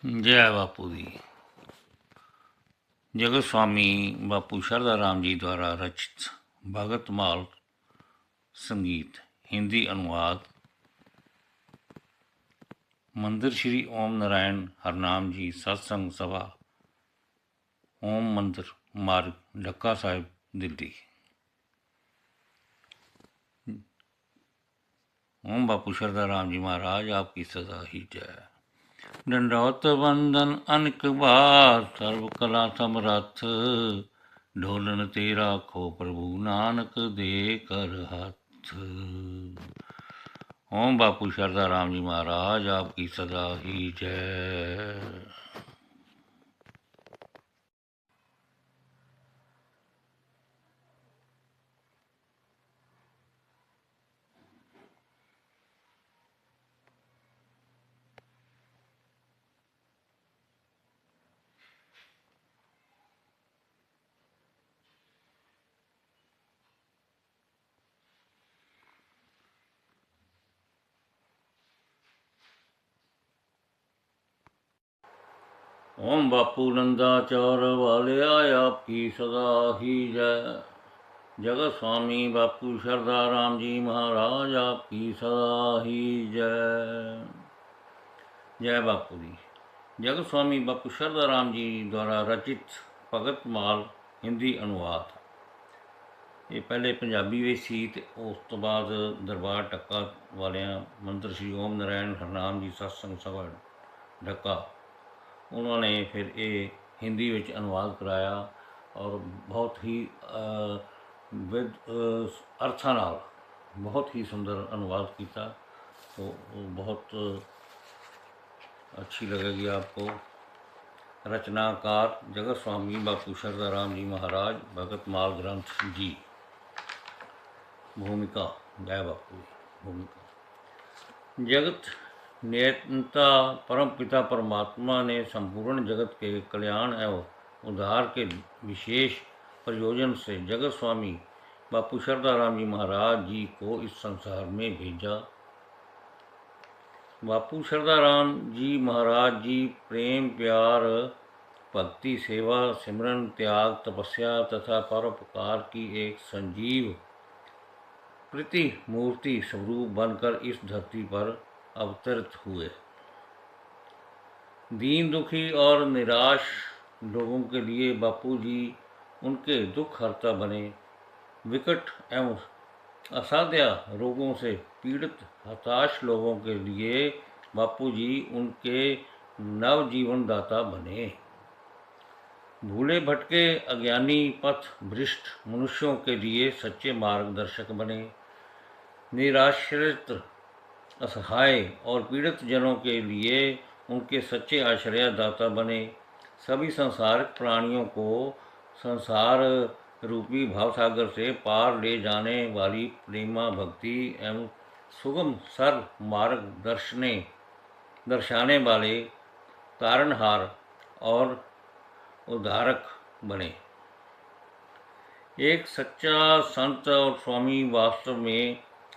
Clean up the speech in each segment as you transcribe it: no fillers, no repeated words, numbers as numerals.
जय बापू जी। जगत स्वामी बापू शारदा राम जी द्वारा रचित भगतमाल संगीत हिंदी अनुवाद। मंदिर श्री ओम नारायण हरनाम जी सत्संग सभा, ओम मंदिर मार्ग, ढक्का साहिब, दिल्ली। ओम बापू शारदा राम जी महाराज आपकी सदा ही जय। दंडौत वंदन अनक बार, सर्व कला समरथ, ढोलन तेरा खो प्रभु नानक दे कर हाथ। ओम बापू शारदा राम जी महाराज आपकी सदा ही जय। ओम बापू नंदा चौर वाले आपकी सदा ही जय। जगत स्वामी बापू शारदा राम जी महाराज आपकी सदा ही जय। जय बापू जी। जगत स्वामी बापू शारदा राम जी द्वारा रचित भगतमाल हिंदी अनुवाद। ये पहले पंजाबी ਵਿੱਚ ਸੀ ਤੇ ਉਸ ਤੋਂ ਬਾਅਦ ਦਰਬਾਰ ਢੱਕਾ ਵਾਲਿਆਂ ਮੰਦਰ श्री ओम नारायण हरनाम जी सत्संग सभा ढक्का, उन्होंने फिर ये हिंदी ਵਿੱਚ अनुवाद कराया और बहुत ही विद अर्थां नाल बहुत ही सुंदर अनुवाद किया। तो बहुत अच्छी लगेगी आपको। रचनाकार जगत स्वामी बापू शारदा राम जी महाराज, भगतमाल ग्रंथ जी। भूमिका जय बापू। भूमिका जगत नेता परम पिता परमात्मा ने संपूर्ण जगत के कल्याण एवं उद्धार के विशेष प्रयोजन से जगत स्वामी बापू शारदा राम जी महाराज जी को इस संसार में भेजा। बापू शारदा राम जी महाराज जी प्रेम, प्यार, भक्ति, सेवा, सिमरन, त्याग, तपस्या तथा परोपकार की एक संजीव प्रति मूर्ति स्वरूप बनकर इस धरती पर अवतरित हुए। दीन दुखी और निराश लोगों के लिए बापू जी उनके दुख हर्ता बने। विकट एवं असाध्य रोगों से पीड़ित हताश लोगों के लिए बापू जी उनके नवजीवन दाता बने। भूले भटके अज्ञानी पथ भ्रष्ट मनुष्यों के लिए सच्चे मार्गदर्शक बने। निराश्रित, असहाय और पीड़ित जनों के लिए उनके सच्चे आश्रयदाता बने। सभी संसारिक प्राणियों को संसार रूपी भावसागर से पार ले जाने वाली प्रेमा भक्ति एवं सुगम सरल मार्ग दर्शाने वाले तारणहार और उद्धारक बने। एक सच्चा संत और स्वामी वास्तव में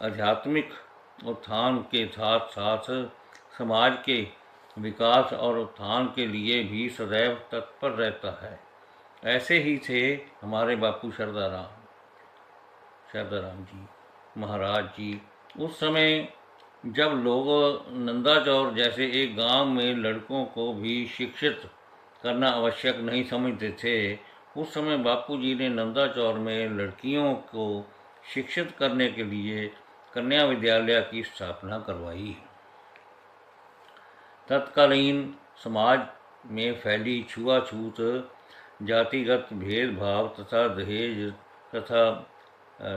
आध्यात्मिक उत्थान के साथ साथ समाज के विकास और उत्थान के लिए भी सदैव तत्पर रहता है। ऐसे ही थे हमारे बापू शारदा राम जी महाराज जी। उस समय जब लोग नंदाचौर जैसे एक गांव में लड़कों को भी शिक्षित करना आवश्यक नहीं समझते थे, उस समय बापू जी ने नंदाचौर में लड़कियों को शिक्षित करने के लिए कन्या विद्यालय की स्थापना करवाई। तत्कालीन समाज में फैली छुआछूत, जातिगत भेदभाव तथा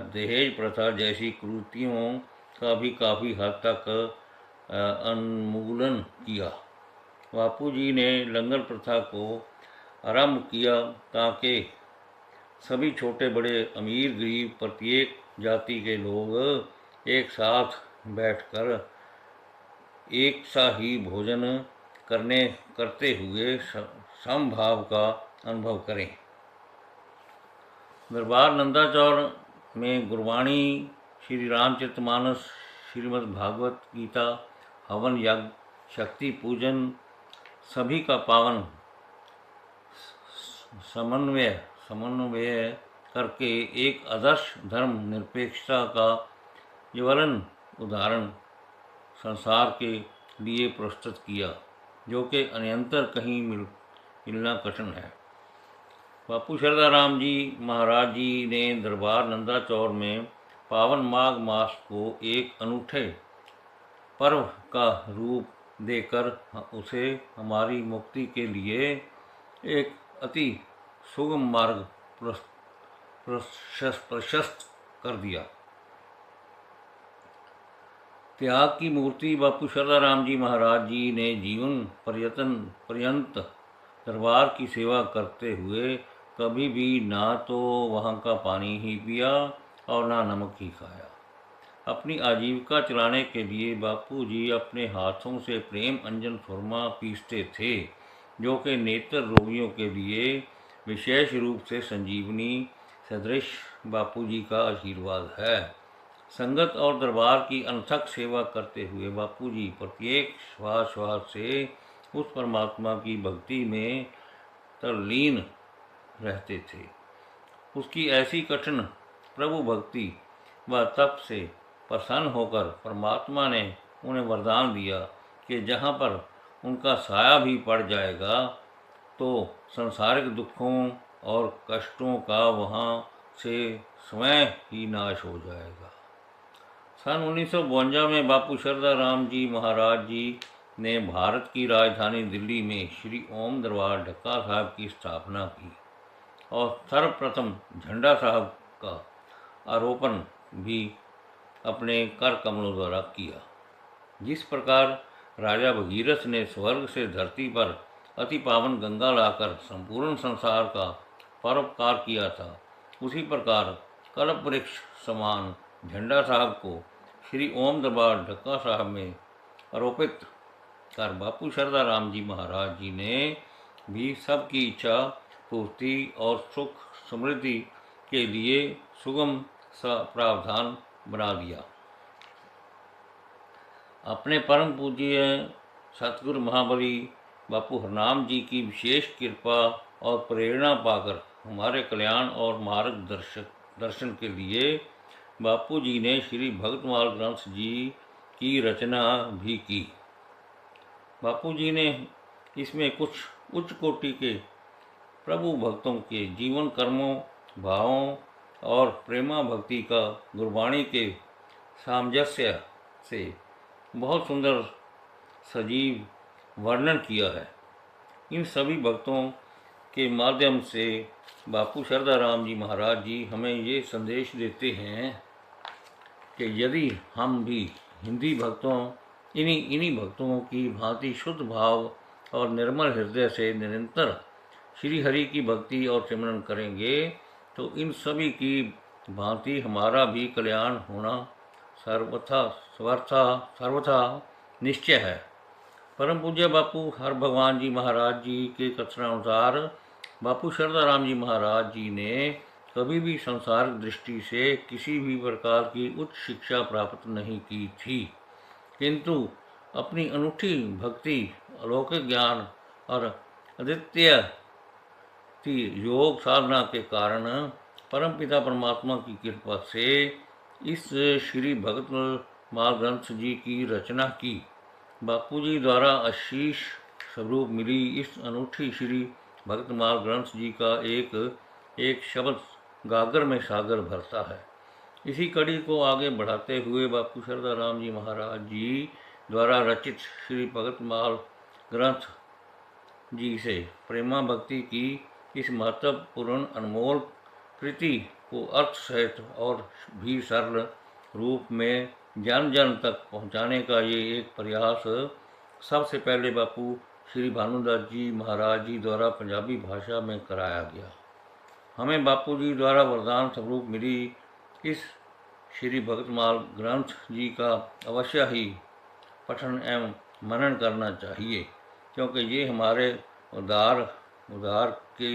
दहेज प्रथा जैसी कुरीतियों का भी काफ़ी हद तक उन्मूलन किया। बापू जी ने लंगर प्रथा को आरंभ किया ताकि सभी छोटे बड़े, अमीर गरीब, प्रत्येक जाति के लोग एक साथ बैठकर एक सा ही भोजन करते हुए समभाव का अनुभव करें। दरबार नंदाचौर में गुरबाणी, श्री रामचरितमानस, श्रीमद् भागवत गीता, हवन यज्ञ, शक्ति पूजन, सभी का पावन समन्वय समन्वय करके एक आदर्श धर्म निरपेक्षता का ज्वलन उदाहरण संसार के लिए प्रस्तुत किया, जो कि अन्यंतर कहीं मिलना कठिन है। बापू शरदाराम जी महाराज जी ने दरबार नंदाचौर में पावन माघ मास को एक अनूठे पर्व का रूप देकर उसे हमारी मुक्ति के लिए एक अति सुगम मार्ग प्रशस्त कर दिया। त्याग की मूर्ति बापू शरदाराम जी महाराज जी ने जीवन पर्यंत दरबार की सेवा करते हुए कभी भी ना तो वहाँ का पानी ही पिया और ना नमक ही खाया। अपनी आजीविका चलाने के लिए बापू जी अपने हाथों से प्रेम अंजन सुरमा पीसते थे, जो कि नेत्र रोगियों के लिए विशेष रूप से संजीवनी सदृश बापू जी का आशीर्वाद है। संगत और दरबार की अनथक सेवा करते हुए बापू जी प्रत्येक श्वास श्वास से उस परमात्मा की भक्ति में तल्लीन रहते थे। उसकी ऐसी कठिन प्रभु भक्ति व तप से प्रसन्न होकर परमात्मा ने उन्हें वरदान दिया कि जहाँ पर उनका साया भी पड़ जाएगा तो संसारिक दुखों और कष्टों का वहाँ से स्वयं ही नाश हो जाएगा। सन 1952 में बापू शरदाराम जी महाराज जी ने भारत की राजधानी दिल्ली में श्री ओम दरबार ढक्का साहब की स्थापना की और सर्वप्रथम झंडा साहब का आरोपण भी अपने कर कमलों द्वारा किया। जिस प्रकार राजा भगीरथ ने स्वर्ग से धरती पर अति पावन गंगा लाकर संपूर्ण संसार का परोपकार किया था, उसी प्रकार कल्प वृक्ष समान झंडा साहब को श्री ओम दरबार ढक्का साहब में आरोपित कर बापू शरदाराम जी महाराज जी ने भी सबकी इच्छा पूर्ति और सुख समृद्धि के लिए सुगम सा प्रावधान बना दिया। अपने परम पूज्य सतगुरु महाबली बापू हरनाम जी की विशेष कृपा और प्रेरणा पाकर हमारे कल्याण और मार्ग दर्शन के लिए बापू जी ने श्री भक्तमाल ग्रंथ जी की रचना भी की। बापू जी ने इसमें कुछ उच्च कोटि के प्रभु भक्तों के जीवन कर्मों भावों और प्रेमा भक्ति का गुरबाणी के सामंजस्य से बहुत सुंदर सजीव वर्णन किया है। इन सभी भक्तों के माध्यम से बापू शरदाराम जी महाराज जी हमें ये संदेश देते हैं कि यदि हम भी हिंदी भक्तों इन्हीं भक्तों की भांति शुद्ध भाव और निर्मल हृदय से निरंतर श्री हरि की भक्ति और सिमरन करेंगे तो इन सभी की भांति हमारा भी कल्याण होना सर्वथा निश्चय है। परम पूज्य बापू हर भगवान जी महाराज जी के कथनानुसार बापू शरदाराम जी महाराज जी ने कभी भी संसारिक दृष्टि से किसी भी प्रकार की उच्च शिक्षा प्राप्त नहीं की थी, किंतु अपनी अनूठी भक्ति अलौकिक ज्ञान और अद्वितीय योग साधना के कारण परमपिता परमात्मा की कृपा से इस श्री भक्तमाल ग्रंथ जी की रचना की। बापू जी द्वारा आशीष स्वरूप मिली इस अनूठी श्री भक्तमाल ग्रंथ जी का एक शब्द गागर में सागर भरता है। इसी कड़ी को आगे बढ़ाते हुए बापू शरदाराम जी महाराज जी द्वारा रचित श्री भक्तमाल ग्रंथ जी से प्रेमा भक्ति की इस महत्वपूर्ण अनमोल कृति को अर्थ सहित और भी सरल रूप में जन जन तक पहुंचाने का ये एक प्रयास सबसे पहले बापू श्री भानुदास जी महाराज जी द्वारा पंजाबी भाषा में कराया गया। हमें बापू जी द्वारा वरदान स्वरूप मिली इस श्री भक्तमाल ग्रंथ जी का अवश्य ही पठन एवं मनन करना चाहिए, क्योंकि ये हमारे उद्धार के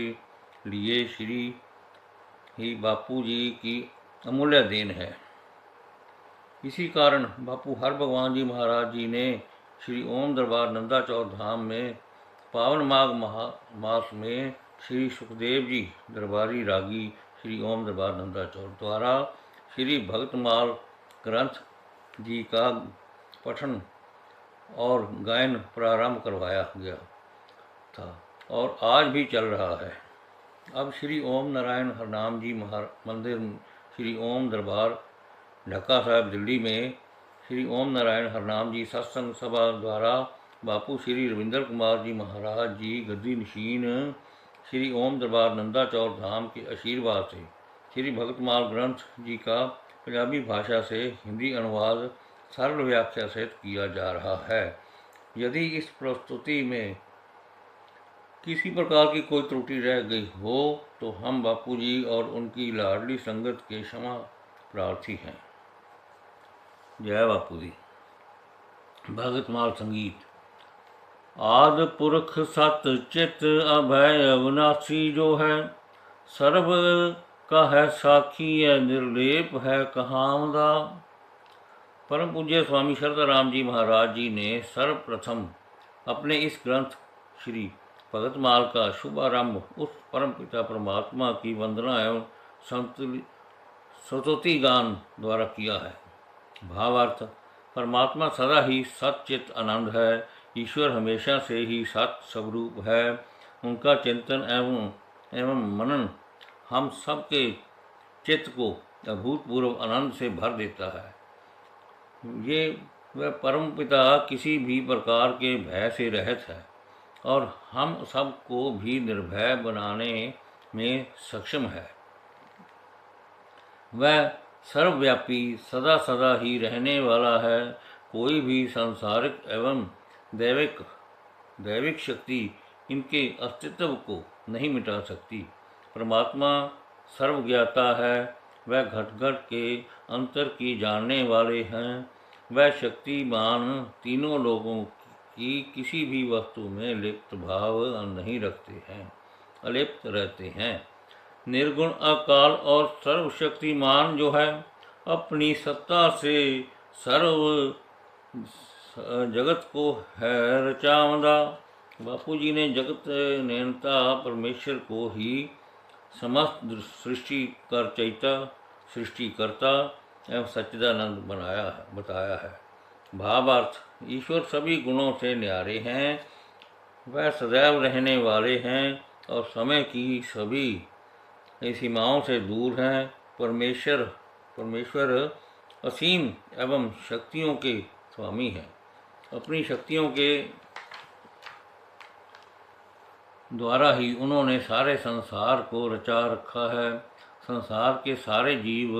लिए श्री ही बापू जी की अमूल्य देन है। इसी कारण बापू हर भगवान जी महाराज जी ने श्री ओम दरबार नंदाचौर धाम में पावन माघ मास में श्री सुखदेव जी दरबारी रागी श्री ओम दरबार नंदाचौर द्वारा श्री भगतमाल ग्रंथ जी का पठन और गायन प्रारंभ करवाया गया था और आज भी चल रहा है। अब श्री ओम नारायण हरनाम जी मंदिर श्री ओम दरबार ढक्का साहब दिल्ली में श्री ओम नारायण हरनाम जी सत्संग सभा द्वारा बापू श्री रविंद्र कुमार जी महाराज जी गद्दी नशीन श्री ओम दरबार नंदाचौर धाम के आशीर्वाद से श्री भगतमाल ग्रंथ जी का पंजाबी भाषा से हिंदी अनुवाद सरल व्याख्या सहित किया जा रहा है। यदि इस प्रस्तुति में किसी प्रकार की कोई त्रुटि रह गई हो तो हम बापू जी और उनकी लाडली संगत के क्षमा प्रार्थी हैं। जय बापू जी। भगतमाल संगीत। आदि पुरख सत चित अभय अविनाशी जो है, सर्व का है साखी है निर्लेप है कहामदा। परम पूज्य स्वामी शरदाराम जी महाराज जी ने सर्वप्रथम अपने इस ग्रंथ श्री भगतमाल का शुभारंभ उस परम पिता परमात्मा की वंदना एवं स्तुति गान द्वारा किया है। भावार्थ, परमात्मा सदा ही सच्चित आनंद है, ईश्वर हमेशा से ही सत स्वरूप है। उनका चिंतन एवं मनन हम सबके चित्त को अभूतपूर्व आनंद से भर देता है। ये वह परम पिता किसी भी प्रकार के भय से रहित है और हम सबको भी निर्भय बनाने में सक्षम है। वह सर्वव्यापी सदा सदा ही रहने वाला है। कोई भी सांसारिक एवं दैविक शक्ति इनके अस्तित्व को नहीं मिटा सकती। परमात्मा सर्वज्ञाता है। वह घट घट के अंतर की जानने वाले हैं। वह शक्तिमान तीनों लोगों की किसी भी वस्तु में लिप्त भाव नहीं रखते हैं, अलिप्त रहते हैं। निर्गुण अकाल और सर्वशक्तिमान जो है, अपनी सत्ता से सर्व जगत को है रचावदा। बापू जी ने जगत नेता परमेश्वर को ही समस्त सृष्टिकर्ता एवं सच्चिदानंद बताया है। भावार्थ, ईश्वर सभी गुणों से न्यारे हैं। वह सदैव रहने वाले हैं और समय की सभी सीमाओं से दूर हैं। परमेश्वर असीम एवं शक्तियों के स्वामी हैं। अपनी शक्तियों के द्वारा ही उन्होंने सारे संसार को रचा रखा है। संसार के सारे जीव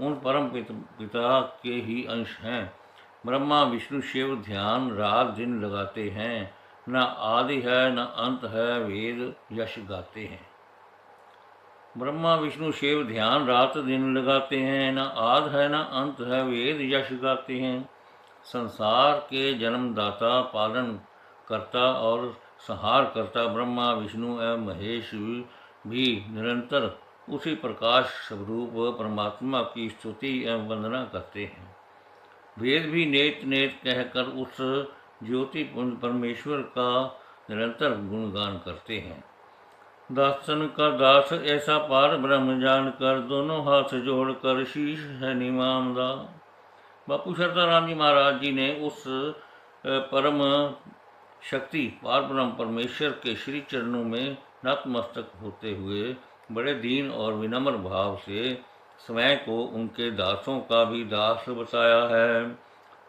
उन परम पिता के ही अंश हैं। ब्रह्मा विष्णु शिव ध्यान रात दिन लगाते हैं। न आदि है न अंत है, वेद यश गाते हैं। ब्रह्मा विष्णु शिव ध्यान रात दिन लगाते हैं। न आद है न अंत है, वेद यश गाते हैं। संसार के जन्मदाता, पालन करता और संहार करता ब्रह्मा विष्णु एवं महेश भी निरंतर उसी प्रकाश स्वरूप परमात्मा की स्तुति एवं वंदना करते हैं। वेद भी नेत नेत कहकर उस ज्योति परमेश्वर का निरंतर गुणगान करते हैं। दासन का दास ऐसा पार ब्रह्म जानकर, दोनों हाथ जोड़कर शीश है निमामदा। बापू शरदाराम जी महाराज जी ने उस परम शक्ति पार ब्रह्म परमेश्वर के श्री चरणों में नतमस्तक होते हुए बड़े दीन और विनम्र भाव से स्वयं को उनके दासों का भी दास बताया है।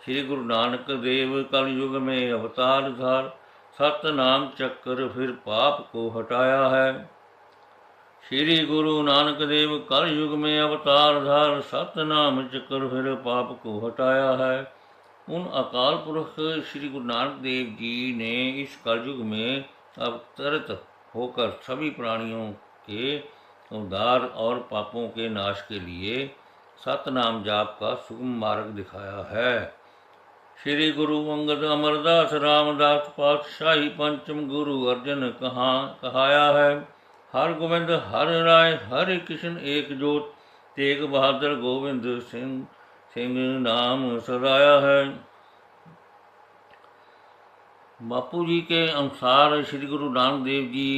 श्री गुरु नानक देव कलयुग में अवतार धार, सतनाम चक्र फिर पाप को हटाया है। श्री गुरु नानक देव कलयुग में अवतार धार, सतनाम चक्र फिर पाप को हटाया है। उन अकाल पुरुष श्री गुरु नानक देव जी ने इस कलयुग में अवतरित होकर सभी प्राणियों के उद्धार और पापों के नाश के लिए सतनाम जाप का सुगम मार्ग दिखाया है। श्री गुरु अंगद अमरदास रामदास पातशाही पंचम गुरु अर्जन कहाया है। हर गोविंद हर राय हरि कृष्ण एक जोत, तेग बहादुर गोविंद सिंह नाम सदाया है। बापू जी के अनुसार श्री गुरु नानक देव जी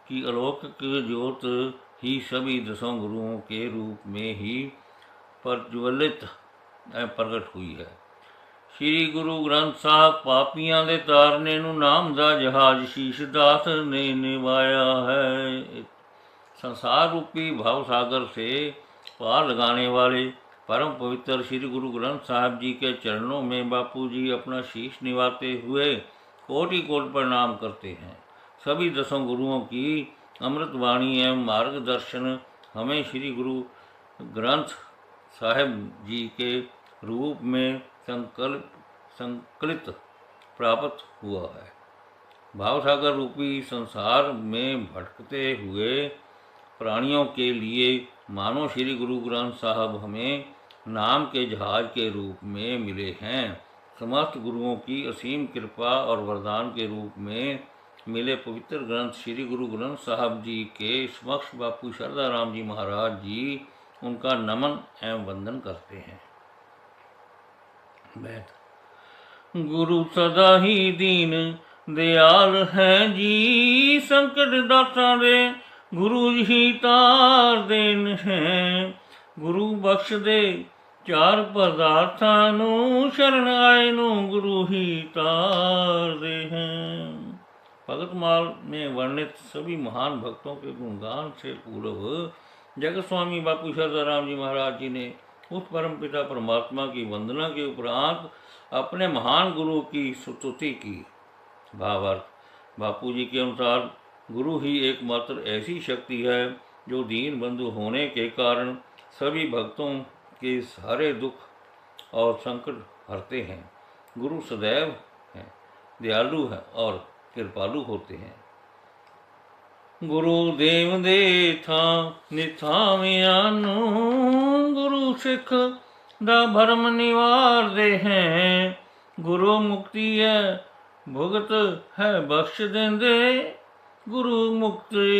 की अलौकिक ज्योत ही सभी 10 गुरुओं के रूप में ही प्रज्वलित प्रकट हुई है। श्री गुरु ग्रंथ साहब पापियां दे तारने नूं नाम दा जहाज शीश दास ने निभाया है। संसार रूपी भाव सागर से पार लगाने वाले परम पवित्र श्री गुरु ग्रंथ साहब जी के चरणों में बापू जी अपना शीश निभाते हुए कोटि कोटि प्रणाम करते हैं। सभी 10 गुरुओं की अमृत वाणी एवं मार्गदर्शन हमें श्री गुरु ग्रंथ साहब जी के रूप में संकलित प्राप्त हुआ है। भावसागर रूपी संसार में भटकते हुए प्राणियों के लिए मानो श्री गुरु ग्रंथ साहब हमें नाम के जहाज के रूप में मिले हैं। समस्त गुरुओं की असीम कृपा और वरदान के रूप में मिले पवित्र ग्रंथ श्री गुरु ग्रंथ साहब जी के समक्ष बापू शारदाराम जी महाराज जी उनका नमन एवं वंदन करते हैं। गुरु सदा ही दीन दयाल हैं जी, संकट दाता दे गुरु ही तार देन हैं। गुरु बख्श दे चार पदार्थां नूं, शरण आए नूं गुरु ही तार दे हैं। भगतमाल में वर्णित सभी महान भक्तों के गुणगान से पूर्व जगत स्वामी बापू शारदाराम जी महाराज जी ने उस परम पिता परमात्मा की वंदना के उपरांत अपने महान गुरु की स्तुति की। भावार्थ बापू जी के अनुसार गुरु ही एकमात्र ऐसी शक्ति है जो दीन बंधु होने के कारण सभी भक्तों के सारे दुख और संकट हरते हैं। गुरु सदैव हैं, दयालु हैं और कृपालु होते हैं। गुरु देव दे था निथावियानु, गुरु सिख दा भरम निवार दे हैं। गुरु मुक्ति है भुगत है बख्श देंदे, गुरु मुक्ति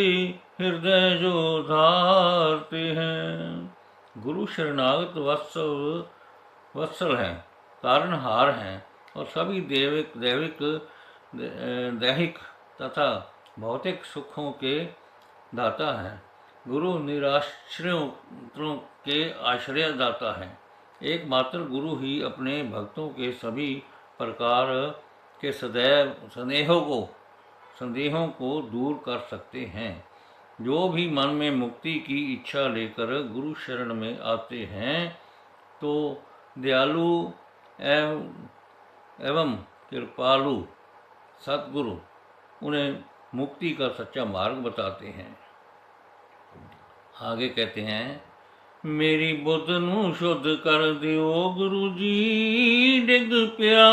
हृदय जो धारते हैं। गुरु शरणागत वत्सल हैं, तारणहार हैं और सभी दैहिक तथा भौतिक सुखों के दाता हैं। गुरु निराश्रयों के आश्रय दाता हैं। एकमात्र गुरु ही अपने भक्तों के सभी प्रकार के संदेहों को दूर कर सकते हैं। जो भी मन में मुक्ति की इच्छा लेकर गुरु शरण में आते हैं तो दयालु एवं कृपालु सतगुरु उन्हें मुक्ति का सच्चा मार्ग बताते हैं। आगे कहते हैं, मेरी बुद्ध नूं शुद्ध कर दियो गुरु जी, डिग पिया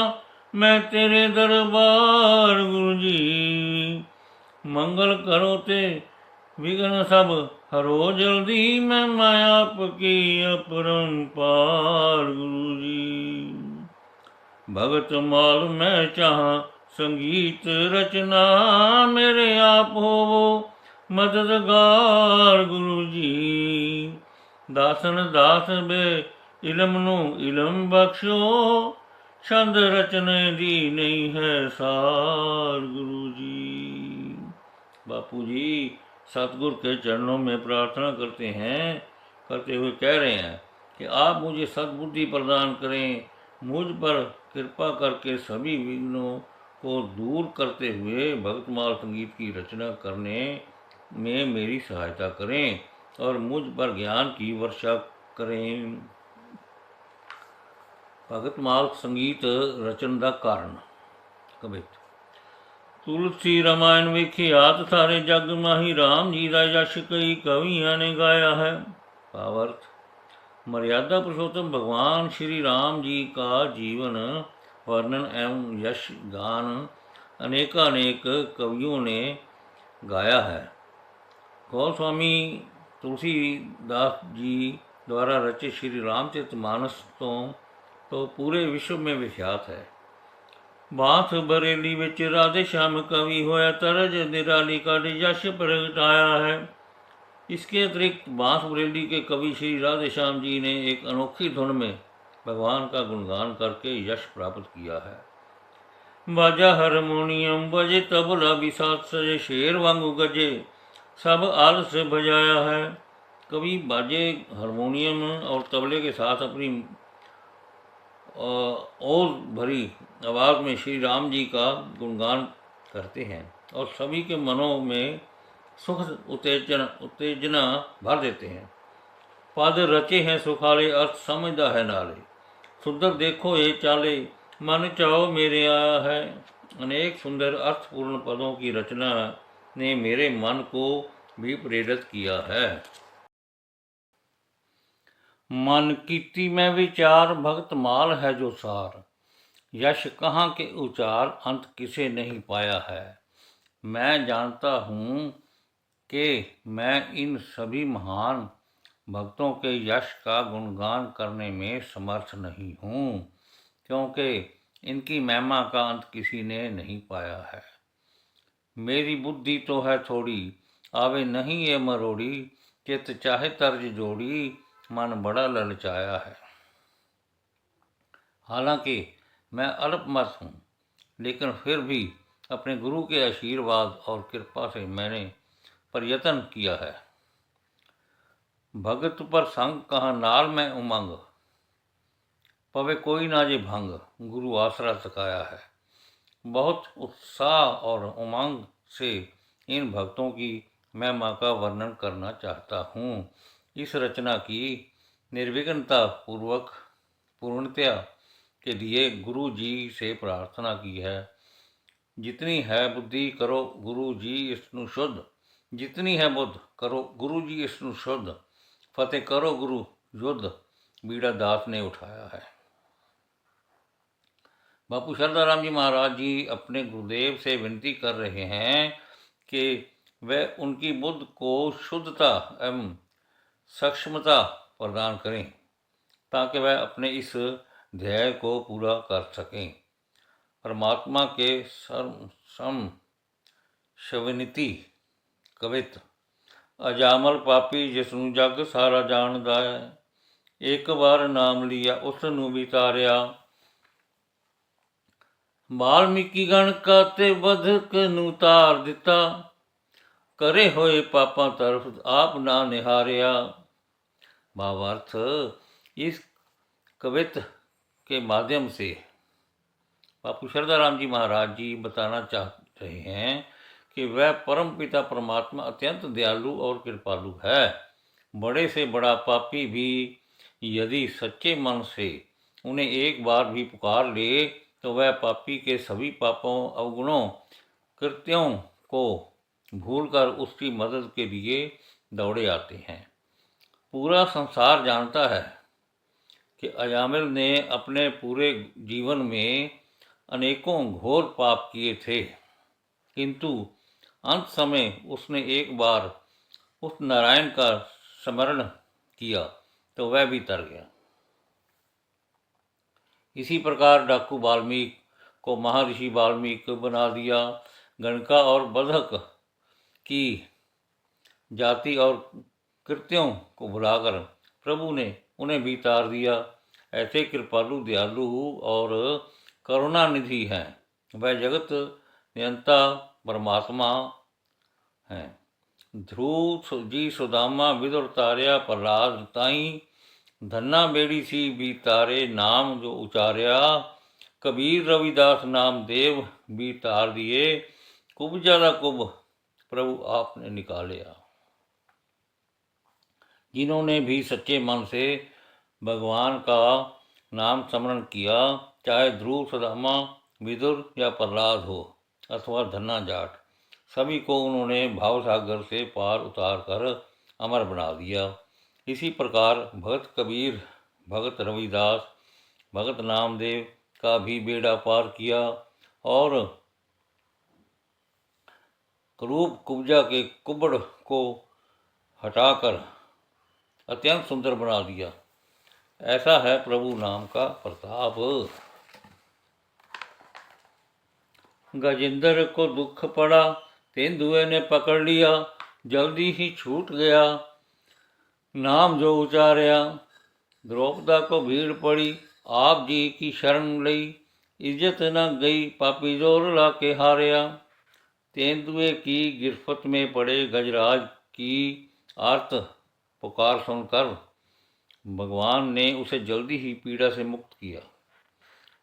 मैं तेरे दरबार गुरु जी। मंगल करो ते विघ्न सब हरो जल्दी, मैं माया की अपरंपार गुरु जी। भगत माल मैं चाह संगीत रचना, मेरे आप होवो मददगार गुरु जी। दासन दास बे इलम नू इलम बख्शो, छंद रचने दी नहीं है सार गुरु जी। बापू जी सतगुरु के चरणों में प्रार्थना करते हुए कह रहे हैं कि आप मुझे सद्बुद्धि प्रदान करें, मुझ पर कृपा करके सभी विघ्नों को दूर करते हुए भक्तमाल संगीत की रचना करने में मेरी सहायता करें और मुझ पर ज्ञान की वर्षा करें। भगतमाल संगीत रचन का कारण कवित। तुलसी रामायण विख्यात सारे जग माही, राम जी का यश कई कवियां ने गाया है। भावार्थ, मर्यादा पुरुषोत्तम भगवान श्री राम जी का जीवन वर्णन एवं यश गान अनेकानेक कवियों ने गाया है। गोस्वामी तुलसीदास जी द्वारा रचित श्री रामचरितमानस तो पूरे विश्व में विख्यात है। बांस बरेली विच राधे श्याम कवि होया, तरज निराली का यश प्रगटाया है। इसके अतिरिक्त बांस बरेली के कवि श्री राधे श्याम जी ने एक अनोखी धुन में भगवान का गुणगान करके यश प्राप्त किया है। बाजा हारमोनियम बजे, तबला भी साथ सजे, शेर वांगू गजे, सब आलस बजाया है। कवि बाजे, हारमोनियम और तबले के साथ अपनी ओज भरी आवाज़ में श्री राम जी का गुणगान करते हैं और सभी के मनों में सुख उत्तेजना भर देते हैं। पद रचे हैं सुखाले, अर्थ समझदा है नाले, सुंदर देखो ये चाले, मन चाओ मेरे आया है। अनेक सुंदर अर्थपूर्ण पदों की रचना ने मेरे मन को भी प्रेरित किया है। मन कीती मैं विचार, भगत माल है जो सार, यश कहाँ के उचार, अंत किसे नहीं पाया है। मैं जानता हूँ कि मैं इन सभी महान भक्तों के यश का गुणगान करने में समर्थ नहीं हूँ, क्योंकि इनकी महिमा का अंत किसी ने नहीं पाया है। मेरी बुद्धि तो है थोड़ी, आवे नहीं ये मरोड़ी, चित चाहे तर्ज जोड़ी, मन बड़ा ललचाया है। हालांकि मैं अल्पमत हूँ, लेकिन फिर भी अपने गुरु के आशीर्वाद और कृपा से मैंने प्रयत्न किया है। भगत पर संग कहाँ नाल में उमंग, पवे कोई ना जे भंग, गुरु आसरा तकाया है। बहुत उत्साह और उमंग से इन भक्तों की महिमा का वर्णन करना चाहता हूँ। इस रचना की निर्विघ्नता पूर्वक पूर्णतया के लिए गुरु जी से प्रार्थना की है। जितनी है बुद्धि करो गुरु जी इसनु शुद्ध, जितनी है बुद्ध करो गुरु जी इसनु शुद्ध, फतेह करो गुरु युद्ध, बीड़ा दास ने उठाया है। बापू शारदाराम जी महाराज जी अपने गुरुदेव से विनती कर रहे हैं कि वह उनकी बुद्ध को शुद्धता एवं सक्षमता प्रदान करें, ताकि वह अपने इस ध्येय को पूरा कर सकें। परमात्मा के सम शवनिति कवित, अजामल पापी जिसनु जग सारा जानदा है, एक बार नाम लिया उसनु भी तारिया। वाल्मीकि गण का ते बधक नू तार दिता, करे होए पापा तरफ आप ना निहारिया। भावार्थ, इस कवित के माध्यम से बापू शारदाराम जी महाराज जी बताना चाह रहे हैं कि वह परम पिता परमात्मा अत्यंत दयालु और कृपालु है। बड़े से बड़ा पापी भी यदि सच्चे मन से उन्हें एक बार भी पुकार ले तो वह पापी के सभी पापों अवगुणों कृत्यों को भूलकर उसकी मदद के लिए दौड़े आते हैं। पूरा संसार जानता है कि अजामिल ने अपने पूरे जीवन में अनेकों घोर पाप किए थे, किंतु अंत समय उसने एक बार उस नारायण का स्मरण किया तो वह भी तर गया। इसी प्रकार डाकू वाल्मीकि को महर्षि वाल्मीकि बना दिया। गणका और बधक की जाति और कृत्यों को भुलाकर प्रभु ने उन्हें भी तार दिया। ऐसे कृपालु दयालु और करुणानिधि हैं। वह जगत नियंता परमात्मा हैं। ध्रुव जी सुदामा विदुर तार्या, प्रहलाद ताई धन्ना बेड़ी सी भी तारे, नाम जो उचार्या, कबीर रविदास नाम देव भी तार दिए, कुब ज्यादा कुब प्रभु आपने निकालिया। जिन्होंने भी सच्चे मन से भगवान का नाम स्मरण किया, चाहे ध्रुव सुदामा विदुर या प्रहलाद हो अथवा धन्ना जाट, सभी को उन्होंने भावसागर से पार उतार कर अमर बना दिया। इसी प्रकार भगत कबीर, भगत रविदास, भगत नामदेव का भी बेड़ा पार किया और करूप कुब्जा के कुबड़ को हटाकर अत्यंत सुंदर बना दिया। ऐसा है प्रभु नाम का प्रताप। गजेंद्र को दुख पड़ा, तेंदुए ने पकड़ लिया, जल्दी ही छूट गया नाम जो उचार्या। द्रौपदा को भीड़ पड़ी, आप जी की शरण लई, इज्जत न गई पापी जोर ला के हारिया। तेंदुए की गिरफ्त में पड़े गजराज की आर्त पुकार सुनकर भगवान ने उसे जल्दी ही पीड़ा से मुक्त किया।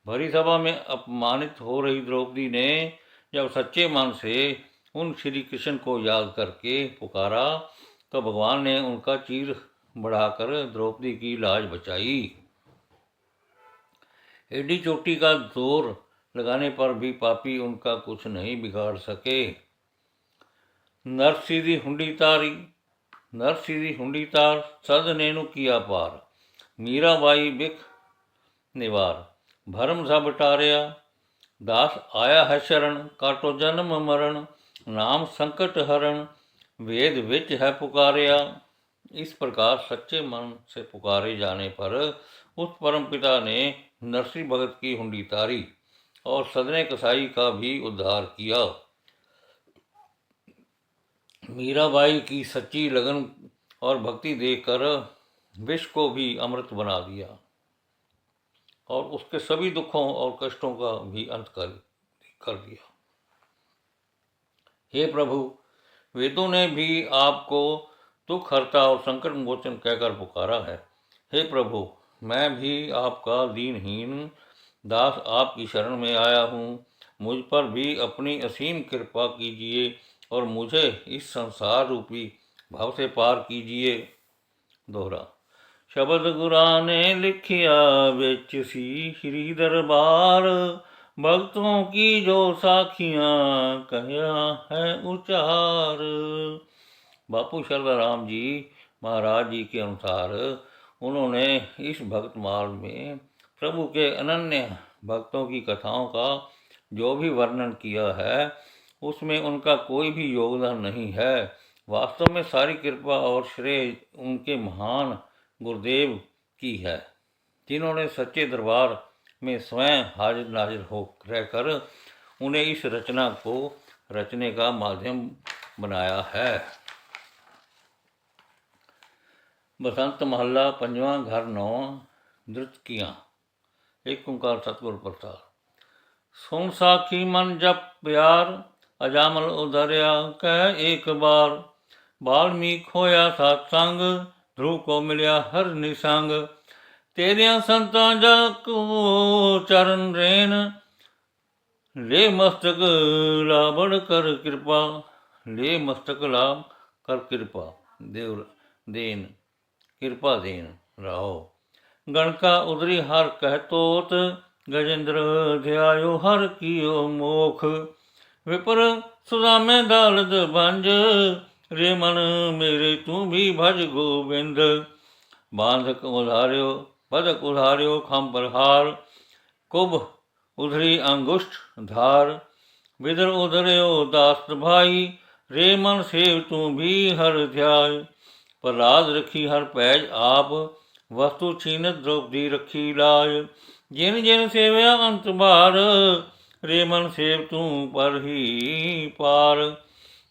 भरी सभा में अपमानित हो रही द्रौपदी ने जब सच्चे मन से उन श्री कृष्ण को याद करके पुकारा तो भगवान ने उनका चीर बढ़ाकर द्रौपदी की लाज बचाई। एडी चोटी का जोर लगाने पर भी पापी उनका कुछ नहीं बिगाड़ सके। नर सीधी हुंडी तारी, नर सीधी हुंडी तार, सद नेनु किया पार। मीराबाई बिख निवार, भरम सब टारिया। दास आया है शरण, काटो जन्म मरण। नाम संकट हरण, वेद विच है पुकारिया। इस प्रकार सच्चे मन से पुकारे जाने पर उस परम पिता ने नरसिंह भगत की हुंडी तारी और सदने कसाई का भी उद्धार किया। मीराबाई की सच्ची लगन और भक्ति देखकर विष को भी अमृत बना दिया और उसके सभी दुखों और कष्टों का भी अंत कर दिया। हे प्रभु, वेदों ने भी आपको दुख हरता और संकट मोचन कहकर पुकारा है। हे प्रभु, मैं भी आपका दीनहीन दास आपकी शरण में आया हूँ। मुझ पर भी अपनी असीम कृपा कीजिए और मुझे इस संसार रूपी भव से पार कीजिए। दोहरा। शब्द गुरा ने लिखिया बिच सी श्री दरबार। भक्तों की जो साखियाँ कहया है उचार। बापू शरदा राम जी महाराज जी के अनुसार उन्होंने इस भक्त मार्ग में प्रभु के अनन्य भक्तों की कथाओं का जो भी वर्णन किया है उसमें उनका कोई भी योगदान नहीं है। वास्तव में सारी कृपा और श्रेय उनके महान गुरुदेव की है, जिन्होंने सच्चे दरबार में स्वयं हाजिर नाजिर हो रहकर उन्हें इस रचना को रचने का माध्यम बनाया है। बसंत महला पंजवां घर 9 नृतकियाँ। एक ओंकार सतगुरु प्रसाद। सुन साखी मन जप प्यार, अजामल उधरिया कह एक बार। वाल्मीक होया सत्संग, ध्रुव को मिलिया हर निसंग। तेरिया संतां जाको चरण रेन, ले मस्तक लाबड़ कर कृपा। ले मस्तक लाभ कर कृपा देव देन, कृपा देन राहो। गणका उदरी हर कहतोत, गजेंद्र ध्यायो हर कियो मोख। विपर सुदामे दालद भंज, रे मन मेरे तू भी भज गोविंद। बांधक उधार्यो बदक उधार्यो खम पर हार। कुब उधरी अंगुष्ठ धार, विदर उधर्यो दास भाई। रे मन सेव तू भी हर ध्याय। प्रहलाद रखी हर पैज आप, वस्तु छीनत द्रौपदी रखी लाज। जिन जिन सेव्या अंत बार, रे मन सेव तू पर ही पार।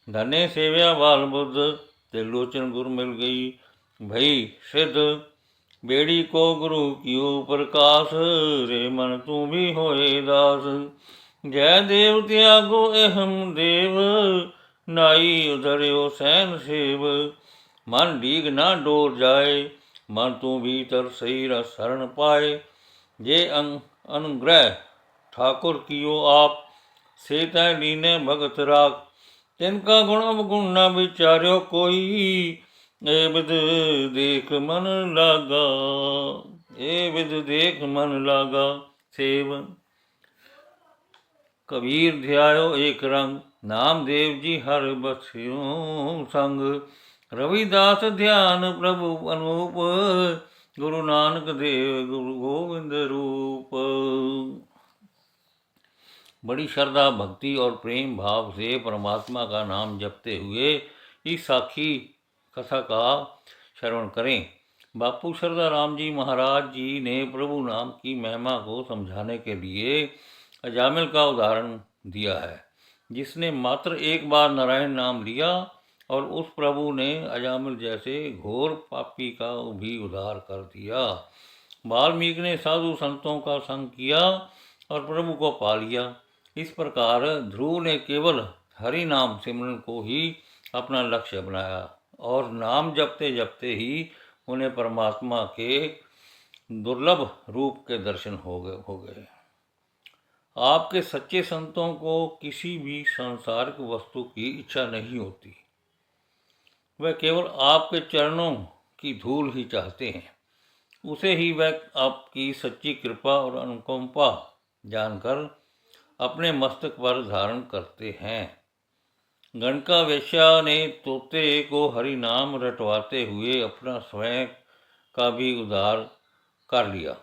धने सेव्या बाल बुद्ध, त्रिलोचन गुरु मिल गई भई सिद्ध। बेड़ी को गुरु कियो प्रकाश, रे मन तू भी होए दास। जय देव त्यागो अहम देव, नाई उधर्यो सैन सेव। मन डीग ना डोर जाए, मन तू भीतर सही शरण पाए। जे अनुग्रह ठाकुर कियो आप, से तै लीने भगत राख। तिनका गुण अवगुण न विचार्यो कोई, ए विद देख मन लागा। ए विद देख मन लागा सेव। कबीर ध्यायो एक रंग, नामदेव जी हर बस्यो संग। रविदास ध्यान प्रभु अनूप, गुरु नानक देव गुरु गोविंद रूप। बड़ी श्रद्धा भक्ति और प्रेम भाव से परमात्मा का नाम जपते हुए इस साखी कथा का श्रवण करें। बापू शरदा राम जी महाराज जी ने प्रभु नाम की महिमा को समझाने के लिए अजामिल का उदाहरण दिया है, जिसने मात्र एक बार नारायण नाम लिया और उस प्रभु ने अजामिल जैसे घोर पापी का भी उद्धार कर दिया। वाल्मीकि ने साधु संतों का संग किया और प्रभु को पा लिया। इस प्रकार ध्रुव ने केवल हरि नाम सिमरन को ही अपना लक्ष्य बनाया और नाम जपते जपते ही उन्हें परमात्मा के दुर्लभ रूप के दर्शन हो गए। आपके सच्चे संतों को किसी भी सांसारिक वस्तु की इच्छा नहीं होती। वह केवल आपके चरणों की धूल ही चाहते हैं। उसे ही वह आपकी सच्ची कृपा और अनुकंपा जानकर अपने मस्तक पर धारण करते हैं। गणका वेश्या ने तोते को हरि नाम रटवाते हुए अपना स्वयं का भी उद्धार कर लिया।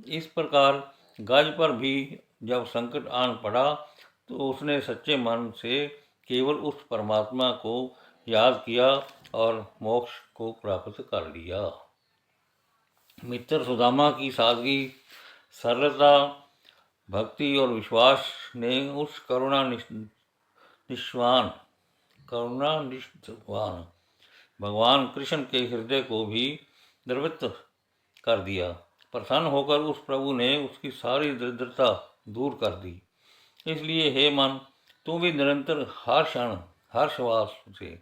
इस प्रकार गज पर भी जब संकट आन पड़ा तो उसने सच्चे मन से केवल उस परमात्मा को याद किया और मोक्ष को प्राप्त कर लिया। मित्र सुदामा की सादगी, सरलता, भक्ति और विश्वास ने उस निष्ठावान भगवान कृष्ण के हृदय को भी द्रवित कर दिया। प्रसन्न होकर उस प्रभु ने उसकी सारी दरिद्रता दूर कर दी। इसलिए हे मन, तू भी निरंतर हर क्षण हर्षवास से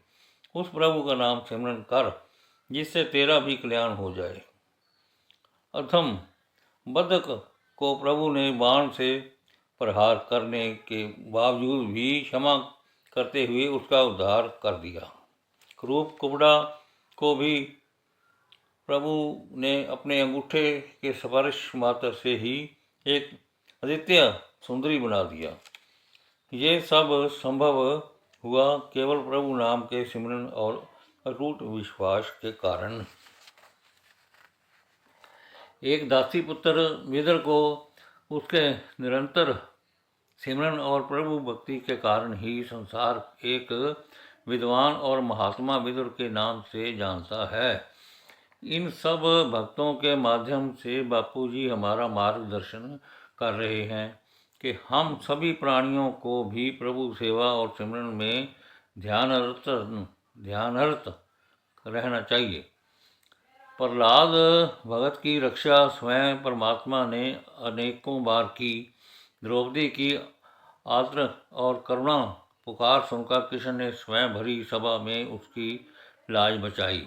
उस प्रभु का नाम सिमरन कर, जिससे तेरा भी कल्याण हो जाए। अथम बदक को प्रभु ने बाण से प्रहार करने के बावजूद भी क्षमा करते हुए उसका उद्धार कर दिया। क्रूप कुबड़ा को भी प्रभु ने अपने अंगूठे के स्पर्श मात्र से ही एक अद्वितीय सुंदरी बना दिया। ये सब संभव हुआ केवल प्रभु नाम के सिमरन और अटूट विश्वास के कारण। एक दासी पुत्र विदुर को उसके निरंतर सिमरन और प्रभु भक्ति के कारण ही संसार एक विद्वान और महात्मा विदुर के नाम से जानता है। इन सब भक्तों के माध्यम से बापूजी हमारा मार्गदर्शन कर रहे हैं कि हम सभी प्राणियों को भी प्रभु सेवा और सिमरन में ध्यानरत रहना चाहिए। प्रहलाद भगत की रक्षा स्वयं परमात्मा ने अनेकों बार की। द्रौपदी की आर्द्र और करुणा पुकार सुनकर कृष्ण ने स्वयं भरी सभा में उसकी लाज बचाई।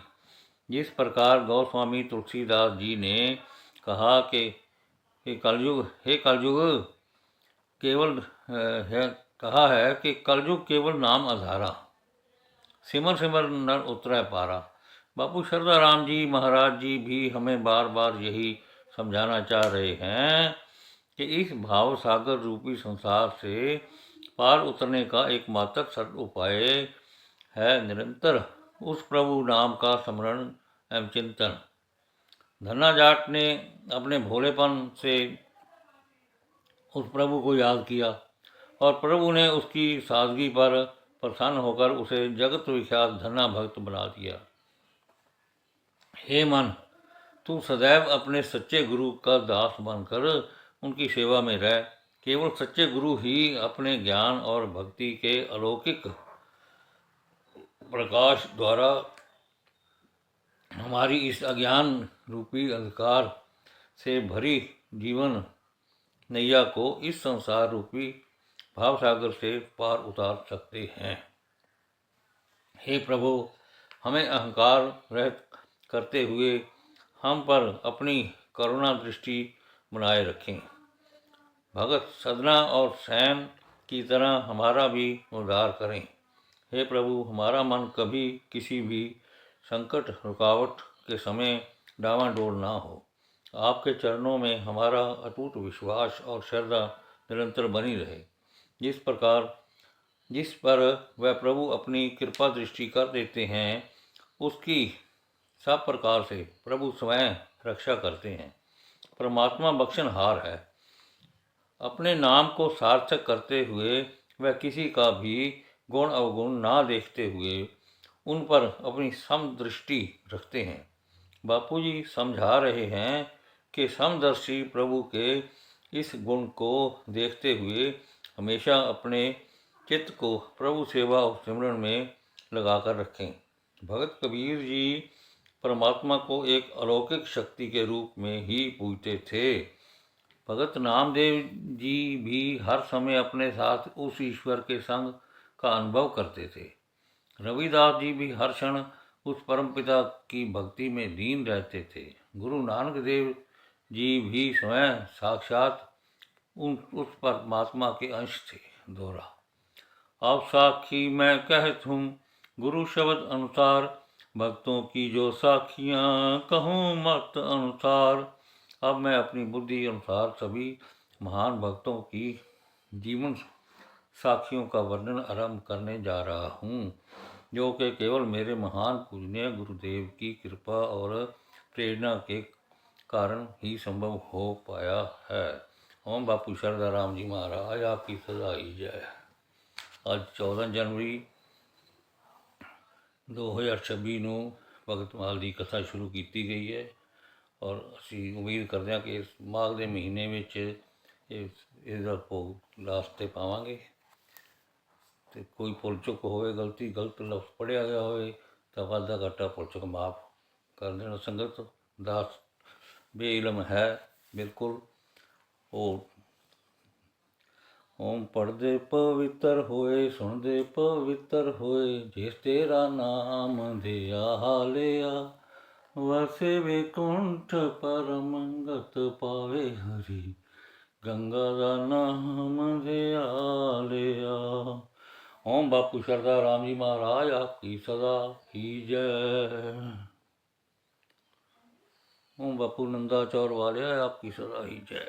जिस प्रकार गोस्वामी तुलसीदास जी ने कहा कि कलयुग केवल कहा है कि कलयुग केवल नाम आधारा, सिमर सिमर नर उतरै पारा। बापू श्रद्धा राम जी महाराज जी भी हमें बार बार यही समझाना चाह रहे हैं कि इस भाव सागर रूपी संसार से पार उतरने का एकमात्र सरल उपाय है निरंतर उस प्रभु नाम का स्मरण एवं चिंतन। धन्ना जाट ने अपने भोलेपन से उस प्रभु को याद किया और प्रभु ने उसकी सादगी पर प्रसन्न होकर उसे जगत विख्यात धन्ना भक्त बना दिया। हे मन, तू सदैव अपने सच्चे गुरु का दास बनकर उनकी सेवा में रह। केवल सच्चे गुरु ही अपने ज्ञान और भक्ति के अलौकिक प्रकाश द्वारा हमारी इस अज्ञान रूपी अंधकार से भरी जीवन नैया को इस संसार रूपी भावसागर से पार उतार सकते हैं। हे प्रभु, हमें अहंकार रहित करते हुए हम पर अपनी करुणा दृष्टि बनाए रखें। भगत सदना और सैन की तरह हमारा भी उद्धार करें। हे प्रभु, हमारा मन कभी किसी भी संकट रुकावट के समय डावाडोल ना हो। आपके चरणों में हमारा अटूट विश्वास और श्रद्धा निरंतर बनी रहे। जिस पर वह प्रभु अपनी कृपा दृष्टि कर देते हैं, उसकी सब प्रकार से प्रभु स्वयं रक्षा करते हैं। परमात्मा बख्शनहार है। अपने नाम को सार्थक करते हुए वह किसी का भी गुण अवगुण ना देखते हुए उन पर अपनी समदृष्टि रखते हैं। बापूजी समझा रहे हैं कि समदर्शी प्रभु के इस गुण को देखते हुए हमेशा अपने चित्त को प्रभु सेवा और सिमरन में लगाकर रखें। भगत कबीर जी परमात्मा को एक अलौकिक शक्ति के रूप में ही पूजते थे। भगत नामदेव जी भी हर समय अपने साथ उस ईश्वर के संग का अनुभव करते थे। रविदास जी भी हर क्षण उस परमपिता की भक्ति में लीन रहते थे। गुरु नानक देव जी भी स्वयं साक्षात उस परमात्मा के अंश थे। दोहरा। अब साक्षी मैं कहत हूँ गुरु शब्द अनुसार, भक्तों की जो साखियाँ कहूँ मत अनुसार। अब मैं अपनी बुद्धि अनुसार सभी महान भक्तों की जीवन साखियों का वर्णन आरंभ करने जा रहा हूँ, जो कि केवल मेरे महान पूजनीय गुरुदेव की कृपा और प्रेरणा के कारण ही संभव हो पाया है। ओम बापू शारदा राम जी महाराज आपकी सदा ही जय। आज 14 जनवरी 2026 ਨੂੰ ਭਗਤਮਾਲ ਦੀ ਕਥਾ ਸ਼ੁਰੂ ਕੀਤੀ ਗਈ ਹੈ ਔਰ ਅਸੀਂ ਉਮੀਦ ਕਰਦੇ ਹਾਂ ਕਿ ਇਸ ਮਾਘ ਦੇ ਮਹੀਨੇ ਵਿੱਚ ਇਹਦਾ ਭੋਗ ਲਾਸਟ 'ਤੇ ਪਾਵਾਂਗੇ। ਅਤੇ ਕੋਈ ਭੁੱਲ ਚੁੱਕ ਹੋਵੇ, ਗਲਤ ਲਫ਼ਜ਼ ਪੜ੍ਹਿਆ ਗਿਆ ਹੋਵੇ ਤਾਂ ਵਾਧਾ ਘਾਟਾ ਭੁੱਲ ਚੁੱਕ ਮਾਫ਼ ਕਰ ਦੇਣਾ। ਸੰਗਤ ਦਾਸ ਬੇਇਲਮ ਹੈ ਬਿਲਕੁਲ। ਉਹ ਓਮ ਪੜ੍ਹਦੇ ਪਵਿੱਤਰ ਹੋਏ, ਸੁਣਦੇ ਪਵਿੱਤਰ ਹੋਏ, ਜਿਸ ਤੇਰਾ ਨਾਮ ਦਿਆ ਹਾਲਿਆ, ਵਸੇ ਵਿਕੁੰਠ ਪਰਮੰਗਤ ਪਾਵੇ ਹਰੀ, ਗੰਗਾ ਦਾ ਨਾਮ ਦਿਆ ਲਿਆ। ਓਮ ਬਾਪੂ ਸ਼ਰਦਾ ਰਾਮ ਜੀ ਮਹਾਰਾਜ ਆਪਕੀ ਸਦਾ ਹੀ ਜੈ। ओम बापू नंदा चौर वाले आपकी सदा ही जय।